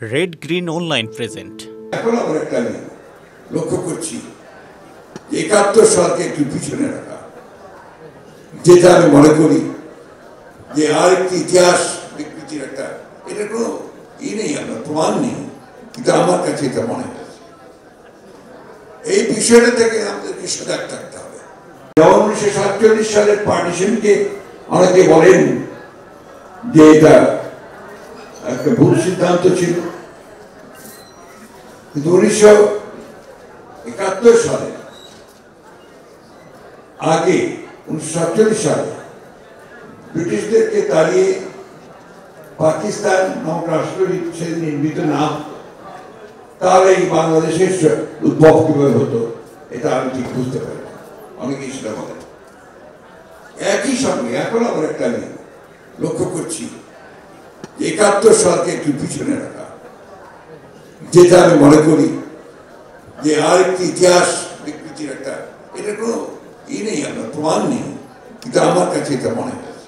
Red green online present. এখন আমরা একটা লক্ষ্য করছি যে ৭১ সালকে একটু পিছনে রাখা, যেটা আমি মনে করি যে আরেকটি ইতিহাস বিকৃতির একটা এটা কোনো নেই, আপনার প্রমাণ নেই, কিন্তু আমার কাছে এটা মনে হয়েছে। এই বিষয়টা থেকে আমাদেরকে সজাগ থাকতে হবে। যেমন ১৯৪৭ সালের পার্টিশনকে অনেকে বলেন যে এটা একটা ভুল সিদ্ধান্ত ছিল, কিন্তু ১৯৭১ সালে আগে ১৯৪৭ সালে ব্রিটিশদেরকে তাড়িয়ে পাকিস্তান নামক রাষ্ট্র সেদিন নির্মিত না হতো, তাহলে এই বাংলাদেশের উদ্ভব কিভাবে হতো এটা আমি ঠিক বুঝতে পারি না। অনেকেই সেটা বলেন। একই সঙ্গে এখন আবার একটা আমি লক্ষ্য করছি যে ৭১ সালকে একটু পিছনে রাখা, যেটা আমি মনে করি যে আরেকটি ইতিহাস বিকৃতির একটা এটা কোনো নেই, আপনার প্রমাণ নেই, কিন্তু আমার কাছে এটা মনে হয়েছে।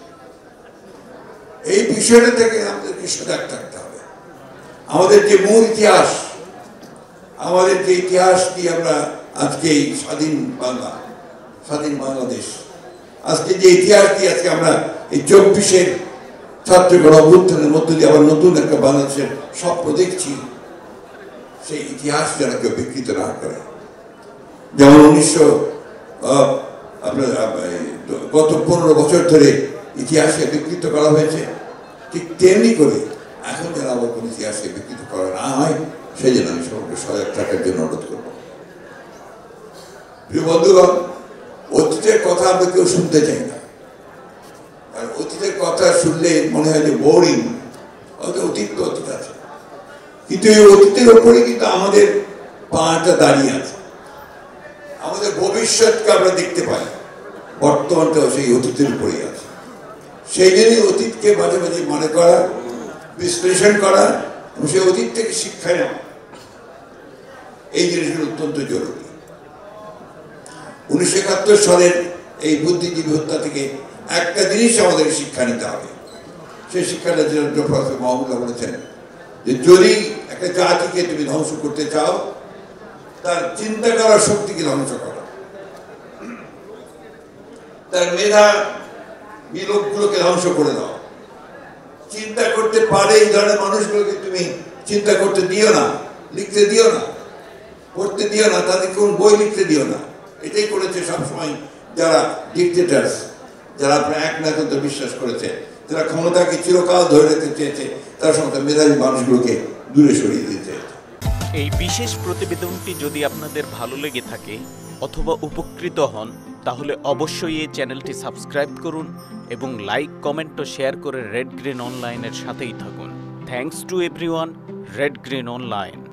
এই বিষয়টা থেকে আমাদেরকে সজাগ থাকতে হবে। আমাদের যে মূল ইতিহাস, আমাদের যে ইতিহাস দিয়ে আমরা আজকে এই স্বাধীন বাংলাদেশ, আজকে যে ইতিহাস দিয়ে আজকে আমরা এই ২৪-এর ছাত্র গণ-অভ্যুত্থানের মধ্য দিয়ে আবার নতুন একটা বাংলাদেশের স্বপ্ন দেখছি, সেই ইতিহাস যেন কেউ বিকৃত না করে। যেমন গত ১৫ বছর ধরে ইতিহাসকে বিকৃত করা হয়েছে, ঠিক তেমনি করে এখন যেন আবার কোনো ইতিহাসকে বিকৃত করা না হয়, সেই জন্য আমি সকলকে সজাগ থাকার জন্য অনুরোধ করব। প্রিয় বন্ধুগণ, অতীতের কথা আমরা কেউ শুনতে চাই না, কারণ অতীতের কথা শুনলে মনে হয় যে বোরিং, হয়তো অতীত তো অতীত আছে, কিন্তু এই অতীতের ওপরে কিন্তু আমাদের পাটা দাঁড়িয়ে আছে। আমাদের ভবিষ্যৎকে আমরা দেখতে পাই, বর্তমানটাও সেই অতীতের উপরেই আছে। সেই জন্যই অতীতকে মাঝে মাঝে মনে করা, বিশ্লেষণ করা এবং সেই অতীত থেকে শিক্ষা নেওয়া, এই জিনিসগুলো অত্যন্ত জরুরি। ১৯৭১ সালের এই বুদ্ধিজীবী হত্যা থেকে একটা জিনিস আমাদের শিক্ষা নিতে হবে। সেই শিক্ষাটা প্রফেসর মাহমুদুল্লাহ বলেছেন যে যদি একটা জাতিকে তুমি ধ্বংস করতে চাও, তার চিন্তা করার শক্তিকে ধ্বংস করো, তার মেধা বিলোপগুলোকে ধ্বংস করে দাও। চিন্তা করতে পারে এই ধরনের মানুষগুলোকে তুমি চিন্তা করতে দিও না, লিখতে দিও না, পড়তে দিও না, তাদের কোন বই লিখতে দিও না। এটাই করেছে সবসময় যারা ডিক্টেটার্স, যারা আপনার একনায়কত্ব বিশ্বাস করেছে, যারা ক্ষমতাকে চিরকাল ধরে রাখতে চেয়েছে, তার সমস্ত মেধাবী মানুষগুলোকে দূরে সরিয়ে দিতে চেয়েছে। এই বিশেষ প্রতিবেদনটি যদি আপনাদের ভালো লেগে থাকে অথবা উপকৃত হন, তাহলে অবশ্যই এই চ্যানেলটি সাবস্ক্রাইব করুন এবং লাইক, কমেন্ট ও শেয়ার করে রেড গ্রিন অনলাইনের সাথেই থাকুন। Thanks to everyone. Red green online.